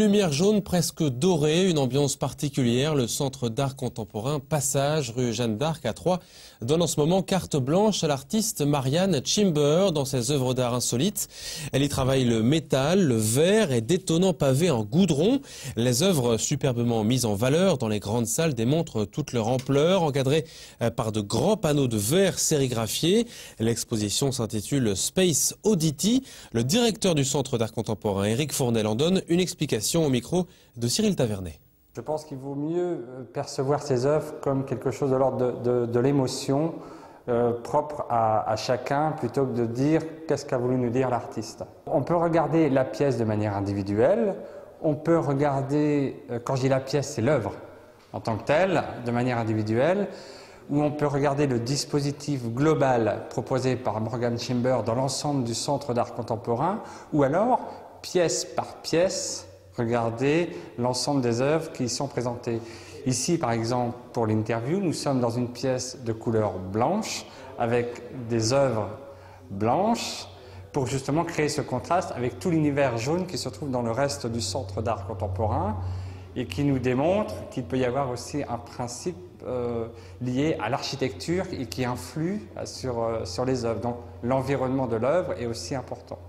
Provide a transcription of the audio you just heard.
lumière jaune presque dorée, une ambiance particulière. Le centre d'art contemporain Passage, rue Jeanne d'Arc à Troyes, donne en ce moment carte blanche à l'artiste Marianne Chimber dans ses œuvres d'art insolites. Elle y travaille le métal, le verre et d'étonnants pavés en goudron. Les œuvres superbement mises en valeur dans les grandes salles démontrent toute leur ampleur, encadrées par de grands panneaux de verre sérigraphiés. L'exposition s'intitule Space Oddity. Le directeur du centre d'art contemporain, Éric Fournel, en donne une explication au micro de Cyril Tavernet. Je pense qu'il vaut mieux percevoir ces œuvres comme quelque chose de l'ordre de l'émotion propre à chacun, plutôt que de dire qu'est-ce qu'a voulu nous dire l'artiste. On peut regarder la pièce de manière individuelle, on peut regarder, quand je dis la pièce, c'est l'œuvre en tant que telle, de manière individuelle, ou on peut regarder le dispositif global proposé par Morgan Chimber dans l'ensemble du centre d'art contemporain, ou alors, pièce par pièce, regarder l'ensemble des œuvres qui y sont présentées. Ici, par exemple, pour l'interview, nous sommes dans une pièce de couleur blanche, avec des œuvres blanches, pour justement créer ce contraste avec tout l'univers jaune qui se trouve dans le reste du centre d'art contemporain, et qui nous démontre qu'il peut y avoir aussi un principe lié à l'architecture et qui influe sur les œuvres. Donc l'environnement de l'œuvre est aussi important.